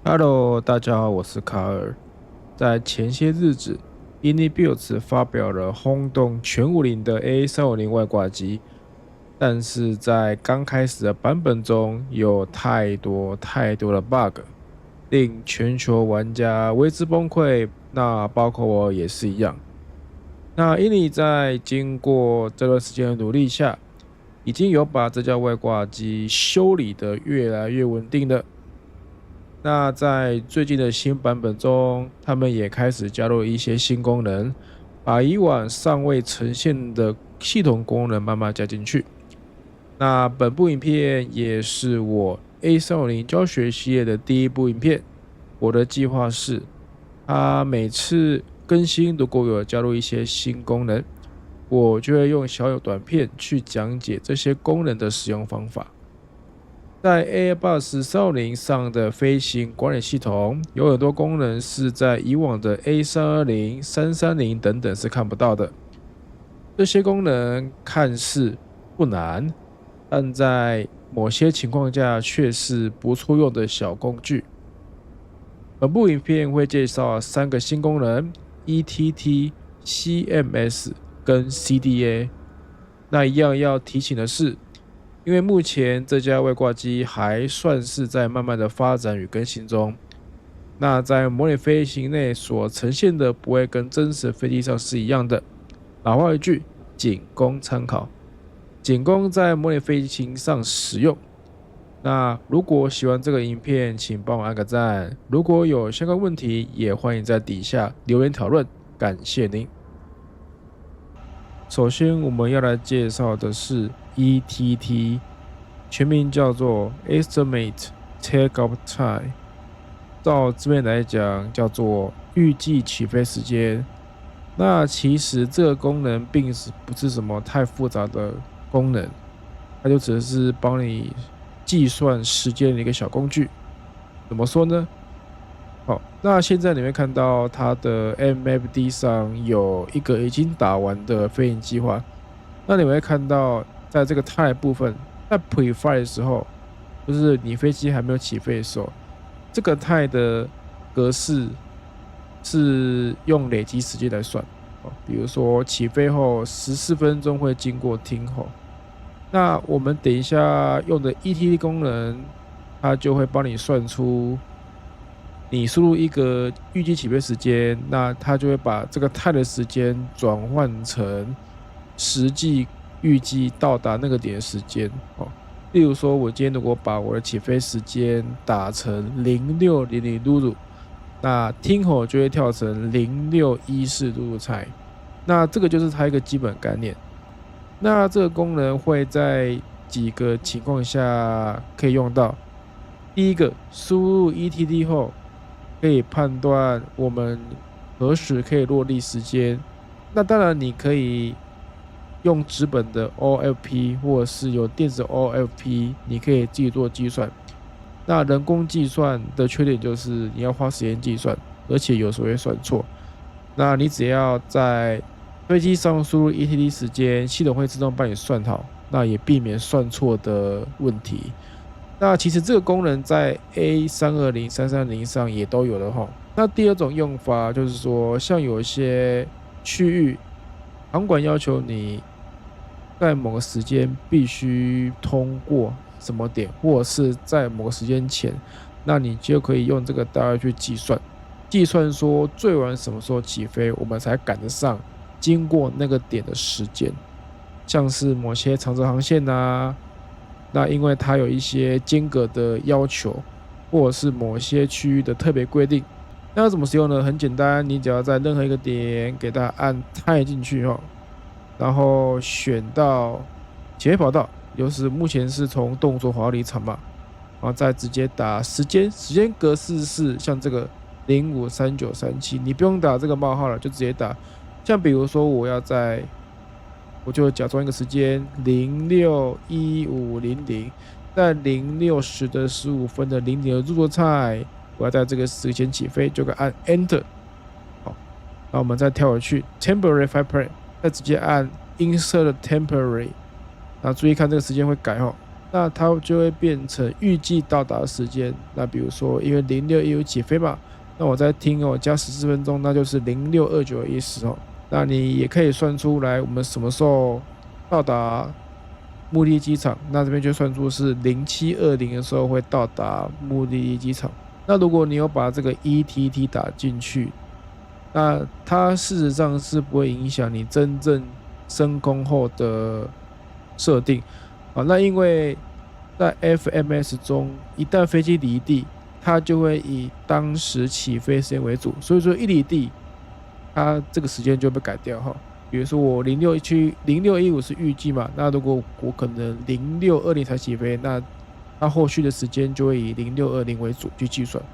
Hello，大家好，我是卡尔。在前些日子，Innibuilds 发表了轰动全武林的 A350外挂机，但是在刚开始的版本中，有太多的 bug，令全球玩家为之崩溃。那包括我也是一样。那 Inni 在经过这段时间的努力下，已经有把这架外挂机修理得越来越稳定了。那在最近的新版本中，他们也开始加入一些新功能，把以往尚未呈现的系统功能慢慢加进去。那本部影片也是我 A350教学系列的第一部影片。我的计划是，每次更新如果有加入一些新功能，我就会用小有短片去讲解这些功能的使用方法。在 Airbus 350上的飞行管理系统有很多功能是在以往的 A320、330等等是看不到的。这些功能看似不难，但在某些情况下却是不错用的小工具。本部影片会介绍3个新功能：ETT、CMS 跟 CDA。那一样要提醒的是，因为目前这家外挂机还算是在慢慢的发展与更新中，那在模拟飞行内所呈现的不会跟真实飞机上是一样的。老话一句，仅供参考，仅供在模拟飞行上使用。那如果喜欢这个影片，请帮我按个赞。如果有相关问题，也欢迎在底下留言讨论。感谢您。首先，我们要来介绍的是 ETT，全名叫做 Estimate Takeoff Time，照字面来讲叫做预计起飞时间。那其实这个功能不是什么太复杂的功能，它就只是帮你计算时间的一个小工具。怎么说呢？好，那现在你会看到它的 MFD 上有一个已经打完的飞行计划。那你会看到，在这个 time 部分，在 pre-flight 的时候，就是你飞机还没有起飞的时候，这个 time 的格式是用累积时间来算。比如说起飞后14分钟会经过听候。那我们等一下用的 ETT 功能，它就会帮你算出你输入一个预计起飞时间，那它就会把这个 time 的时间转换成实际预计到达那个点的时间。例如说，我今天如果把我的起飞时间打成0600嘟嘟，那听吼就会跳成0614嘟嘟才。那这个就是它一个基本概念。那这个功能会在几个情况下可以用到。第一个，输入 ETT 后，可以判断我们何时可以落地时间。那当然，你可以用纸本的 OFP， 或者是有电子 OFP， 你可以自己做计算。那人工计算的缺点就是你要花时间计算，而且有时候会算错。那你只要在飞机上输入 ETT 时间，系统会自动帮你算好，那也避免算错的问题。那其实这个功能在 A320、330上也都有了哈。那第二种用法就是说，像有一些区域，航管要求你在某个时间必须通过什么点，或者是在某个时间前，那你就可以用这个大概去计算说最晚什么时候起飞，我们才赶得上经过那个点的时间。像是某些长程航线啊，那因为它有一些间隔的要求，或者是某些区域的特别规定。那要怎么使用呢？很简单，你只要在任何一个点给它按 time 进去然后选到起飞跑道，就是目前是从动作滑到离场嘛，然后再直接打时间，时间格式是像这个053937，你不用打这个冒号了，就直接打。像比如说我就假装一个时间061500，在06时15分的0点的入座菜，我要在这个时间起飞，就可以按 Enter。好，那我们再跳回去 Temporary Flight Plan，再直接按 Insert Temporary。那注意看这个时间会改那它就会变成预计到达的时间。那比如说，因为0615起飞嘛，那我在听加14分钟，那就是0629的意思哦。那你也可以算出来我们什么时候到达目的地机场，那这边就算出是0720的时候会到达目的地机场。那如果你有把这个 ETT 打进去，那它事实上是不会影响你真正升空后的设定啊。那因为在 FMS 中，一旦飞机离地，它就会以当时起飞时间为主，所以说一离地，它这个时间就被改掉哈。比如说我0615是预计嘛，那如果我可能0620才起飞，那它后续的时间就会以0620为主去计算。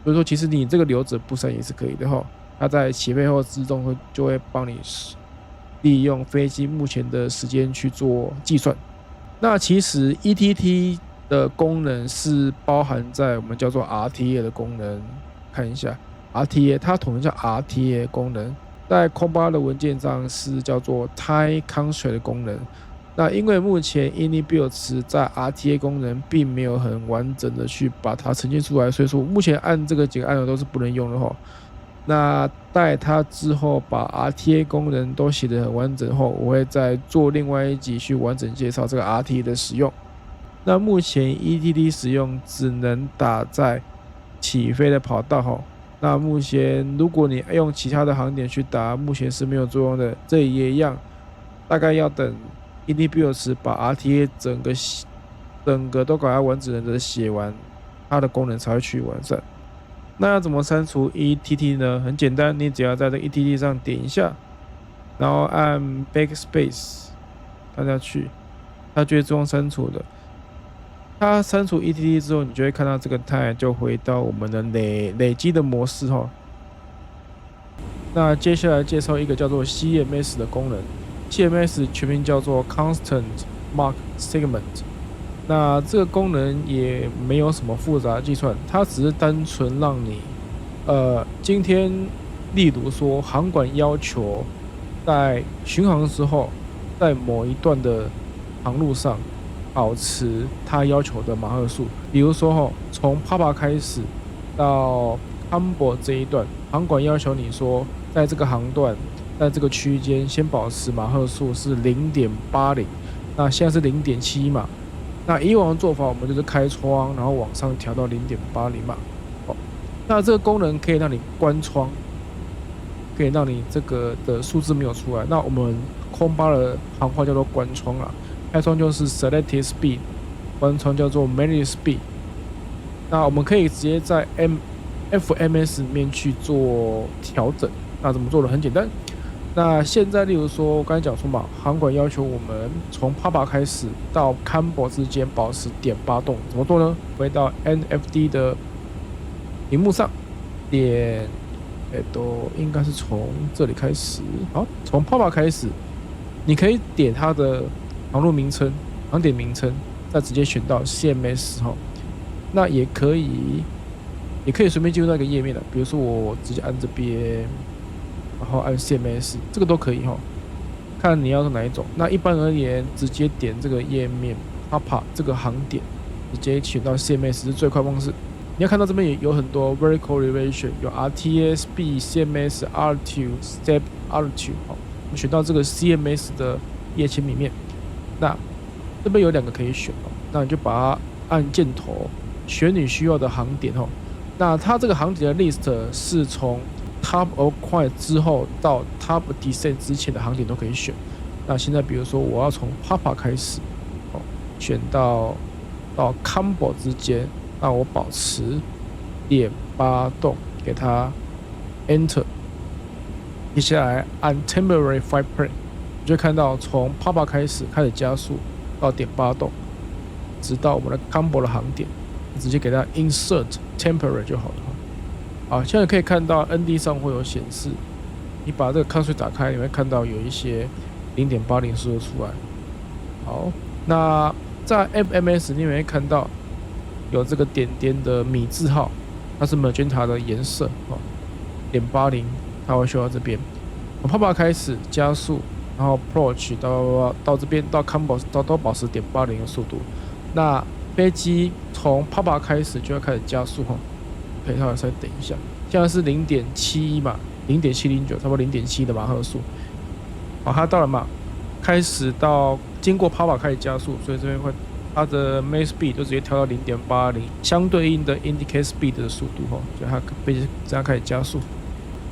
所以说，其实你这个留着不删也是可以的哈。它在起飞后自动就会帮你利用飞机目前的时间去做计算。那其实 ETT 的功能是包含在我们叫做 RTA 的功能。看一下 RTA， 它统称叫 RTA 功能，在空巴的文件上是叫做 Time Constraint 的功能。那因为目前 Inibuild 在 RTA 功能并没有很完整的去把它呈现出来，所以说目前按这个几个按钮都是不能用的哈。那待它之后把 RTA 功能都写得很完整后，我会再做另外一集去完整介绍这个 RTA 的使用。那目前 ETT 使用只能打在起飞的跑道哈。那目前如果你用其他的航点去打，目前是没有作用的。这也一样，大概要等 Inibuild 把 RTA 整个都搞到完整的写完，它的功能才会去完善。那要怎么删除 ETT 呢？很简单，你只要在这个 ETT 上点一下，然后按 Backspace 按下去，它就会自动删除的。它删除 ETT 之后，你就会看到这个 time 就回到我们的累积的模式哈。那接下来介绍一个叫做 CMS 的功能。CMS 全名叫做 Constant Mark Segment。那这个功能也没有什么复杂计算，它只是单纯让你，今天例如说航管要求在巡航的时候，在某一段的航路上保持它要求的马赫数。比如说从 Papa 开始到 Cambo 这一段，航管要求你说，在这个航段，在这个区间先保持马赫数是0.80，那现在是0.7嘛。那以往的做法，我们就是开窗，然后往上调到0.80嘛。那这个功能可以让你关窗，可以让你这个的数字没有出来。那我们空巴的行话叫做关窗啦，开窗就是 Selected Speed， 关窗叫做 Managed Speed。那我们可以直接在 FMS 里面去做调整。那怎么做的？很简单。那现在，例如说，我刚才讲说嘛，航管要求我们从 Papa 开始到 Cambo 之间保持0.8动，怎么做呢？回到 NFD 的屏幕上，点，应该是从这里开始。好，从 Papa 开始，你可以点它的航路名称、航点名称，再直接选到 CMS 哈。那也可以随便进入那个页面的，比如说我直接按这边。然后按 CMS， 这个都可以哈，看你要是哪一种。那一般而言，直接点这个页面 Papa 这个航点，直接选到 CMS 是最快方式。你要看到这边也有很多 vertical elevation， 有 RTS、B、CMS、R2、Step R2。好，我们选到这个 CMS 的页签里面，那这边有2个可以选哦，那你就把它按箭头选你需要的航点哦。那它这个航点的 list 是从Top of Quiet 之后到 Top Descent 之前的航点都可以选。那现在比如说我要从 Papa 开始，选到 Cambo 之间，那我保持0.8动，给它 Enter。接下来按 Temporary Flight Plan， 你就看到从 Papa 开始加速到0.8动，直到我们的 Cambo 的航点，直接给它 Insert Temporary 就好了。好，现在可以看到 ND 上会有显示，你把这个看水打开，你会看到有一些0.80数出来。好，那在 FMS 你会看到有这个点点的米字号，它是 Magenta 的颜色，0.80它会秀到这边。从 Papa 开始加速，然后 Approach 到这边到 Cambo 都保持0.80的速度。那飞机从跑跑开始就要开始加速哈。可以稍微等一下，现在是0.71嘛，0.709，差不多0.7的马赫数。好，它到了嘛，开始到经过跑跑开始加速，所以这边会它的 max speed 就直接调到0.80，相对应的 indicate speed 的速度哈，所以它飞机这样开始加速。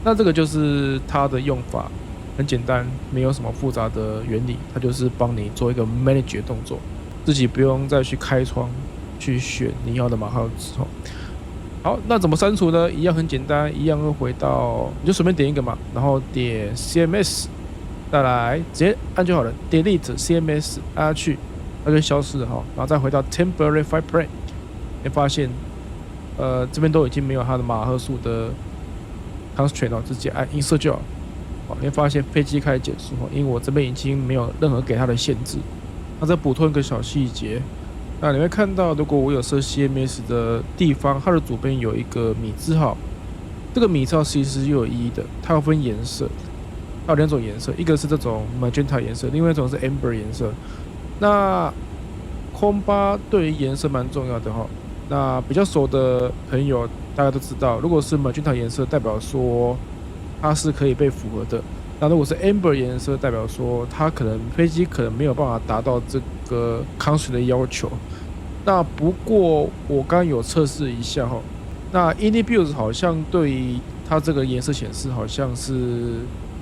那这个就是它的用法，很简单，没有什么复杂的原理，它就是帮你做一个 manage 的动作，自己不用再去开窗去选你要的马赫值哈。好，那怎么删除呢？一样很简单，一样会回到你就随便点一个嘛，然后点 CMS， 再来直接按就好了 ，delete CMS 按下去，它就消失了哈。然后再回到 temporary flight plan， 你发现这边都已经没有它的马赫数的 constraint 了，直接按 insert 就好。好，你会发现飞机开始减速哈，因为我这边已经没有任何给它的限制。那再补充一个小细节。那你会看到，如果我有设 CMS 的地方，它的左边有一个米字号。这个米字号其实是有意义的，它有分颜色，它有2种颜色，一个是这种 magenta 颜色，另外一种是 amber 颜色。那空巴对于颜色蛮重要的哈。那比较熟的朋友大家都知道，如果是 magenta 颜色，代表说它是可以被符合的。那如果是 amber 颜色，代表说它可能飞机可能没有办法达到这个 constraint 的要求。那不过我刚刚有测试一下哈，那 IndyBuild 好像对于它这个颜色显示好像是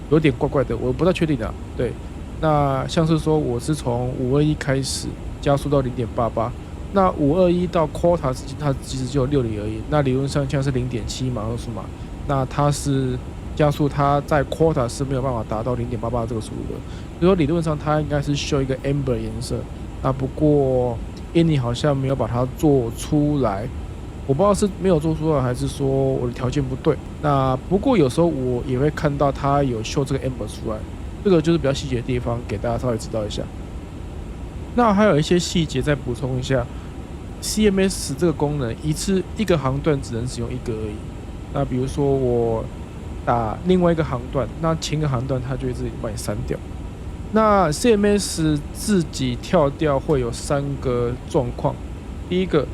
有点怪怪的，我不太确定的。对，那像是说我是从521开始加速到0.88，那521到 quota 之间它其实只有6里而已。那理论上像是0.7马赫数嘛，那它是加速它在 quota 是没有办法达到0.88这个速度的，所以说理论上它应该是秀一个 amber 颜色。那不过 Indy 好像没有把它做出来，我不知道是没有做出来，还是说我的条件不对。那不过有时候我也会看到它有秀这个 amber 出来，这个就是比较细节的地方，给大家稍微知道一下。那还有一些细节再补充一下 ，CMS 这个功能一个航段只能使用一个而已。那比如说我打另外一个航段，那前一个航段它就会自己帮你删掉。那 CMS 自己跳掉会有3个状况，第一个，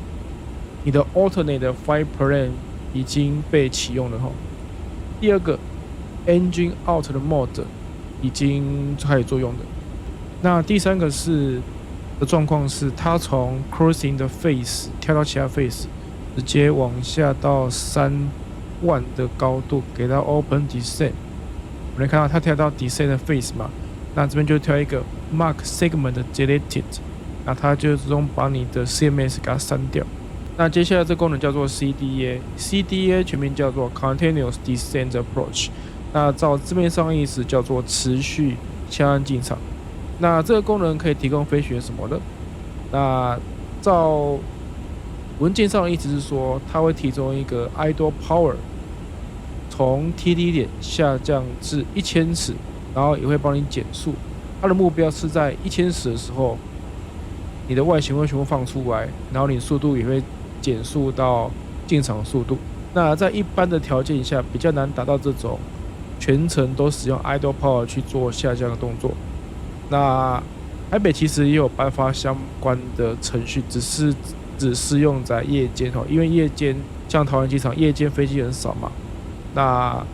你的 alternate flight plan 已经被启用了哈。第二个 ，engine out 的 mode 已经开始作用的。那第3个的状况是，它从 cruising 的 phase 跳到其他 phase， 直接往下到3万的高度，给到 open descent。我们看到它跳到 descent 的 phase 嘛。那这边就挑一个 mark segment deleted， 那它就自动把你的 CMS 给它删掉。那接下来这功能叫做 CDA 全名叫做 Continuous Descent Approach， 那照字面上意思叫做持续下降进场。那这个功能可以提供飞行员什么呢？那照文件上的意思是说，它会提供一个 idle power， 从 TD 点下降至1000尺。然后也会帮你减速，它的目标是在1000尺的时候，你的外形会全部放出来，然后你速度也会减速到进场速度。那在一般的条件下，比较难达到这种全程都使用 idle power 去做下降的动作。那台北其实也有颁发相关的程序，只适用在夜间哦，因为夜间像桃园机场夜间飞机很少嘛，那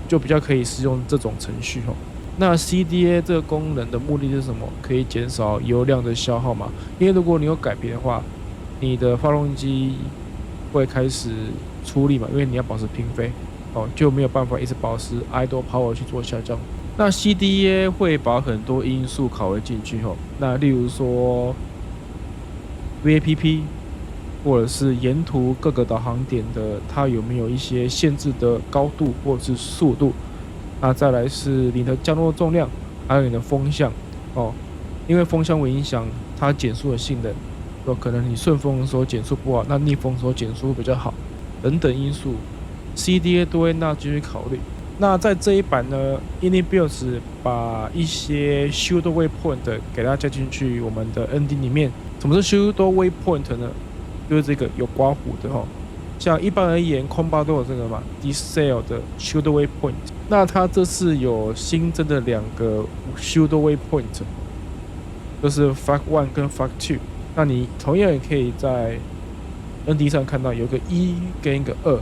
就比较可以使用这种程序哦。那 CDA 这个功能的目的是什么？可以减少油量的消耗嘛？因为如果你有改变的话，你的发动机会开始出力嘛，因为你要保持平飞，哦，就没有办法一直保持 idle power 去做下降。那 CDA 会把很多因素考虑进去哦。那例如说 VAPP， 或者是沿途各个导航点的它有没有一些限制的高度或者是速度。那再来是你的降落重量，还有你的风向哦，因为风向会影响它减速的性能，有可能你顺风的时候减速不好，那逆风的时候减速比较好，等等因素 ，CDA 都会纳进去考虑。那在这一版呢 ，IndyBuild 把一些 Shield Waypoint 给它加进去我们的 ND 里面。什么是 Shield Waypoint 呢？就是这个有刮胡的哈。像一般而言，空巴都有这个嘛 ，Decel 的 Shield Waypoint。那它这次有新增的2个 Shield Waypoint， 就是 Flag 1跟 Flag 2。那你同样也可以在 ND 上看到有个1跟一个2，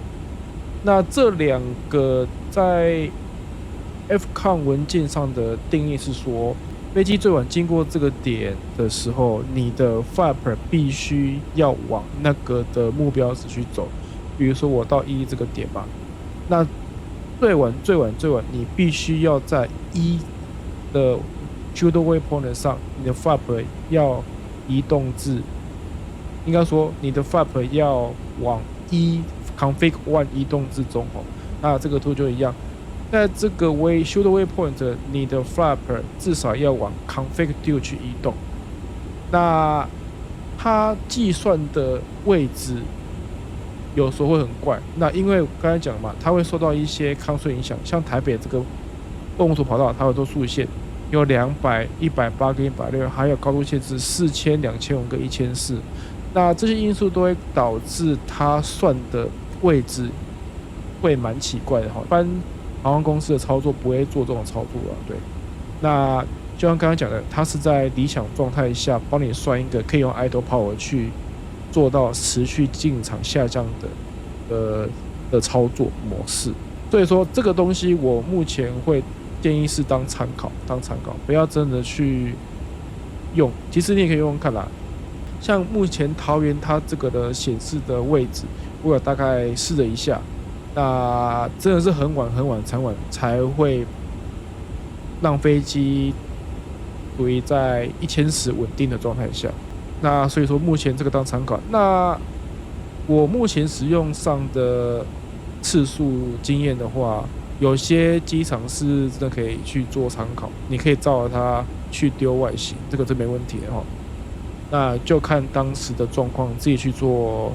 那这两个在 FCON 文件上的定义是说，飞机最晚经过这个点的时候，你的 flapper 必须要往那个的目标值去走。比如说我到1这个点嘛，那最晚，你必须要在1的 shoot waypoint 上，你的 flapper 要移动至，应该说你的 flapper 要往config 1移动至中哦。那这个图就一样。在这个shoot waypoint， 你的 flapper 至少要往 config 2去移动。那它计算的位置有时候会很怪。那因为刚才讲嘛，它会受到一些抗税影响，像台北这个动物图跑道，它有多速限，有200、180跟160，还有高度限制4000、2500跟1400。那这些因素都会导致它算的位置会蛮奇怪的哈。一般航空公司的操作不会做这种操作啊，对。那就像刚刚讲的，它是在理想状态下帮你算一个可以用 idle power 去做到持续进场下降的操作模式。所以说这个东西我目前会建议是当参考，不要真的去用。其实你也可以用用看啦。像目前桃园它这个的显示的位置，我有大概试了一下。那真的是很晚才会让飞机处于在1010稳定的状态下。那所以说目前这个当参考。那我目前使用上的次数经验的话，有些机场是真的可以去做参考，你可以照着它去丢外形，这个是没问题的哈。那就看当时的状况自己去做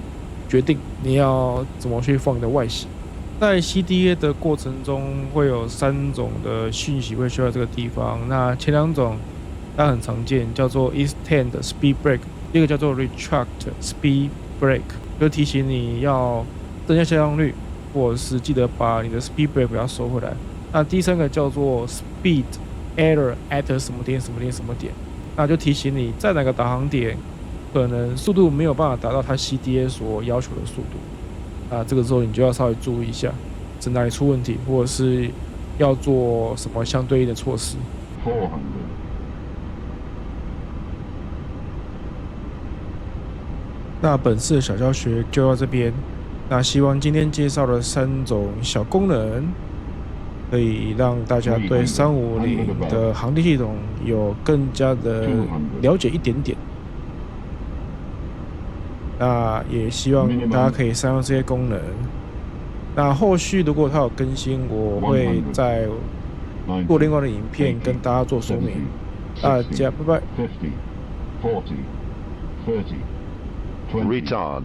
决定，你要怎么去放你的外形。在 CDA 的过程中，会有3种的讯息会需要这个地方。那前2种它很常见，叫做 extend speed brake， 第一个叫做 retract speed brake， 就提醒你要增加下降率，或者是记得把你的 speed brake 给它收回来。那第3个叫做 speed error at 什么点，那就提醒你在哪个导航点可能速度没有办法达到它 CDA 所要求的速度。这个时候你就要稍微注意一下，是哪里出问题，或者是要做什么相对应的措施。那本次的小教学就到这边。那希望今天介绍的3种小功能，可以让大家对350的航天系统有更加的了解一点点。那也希望大家可以善用这些功能。那后续如果它有更新，我会再做另外的影片跟大家做说明。大家拜拜。Retard.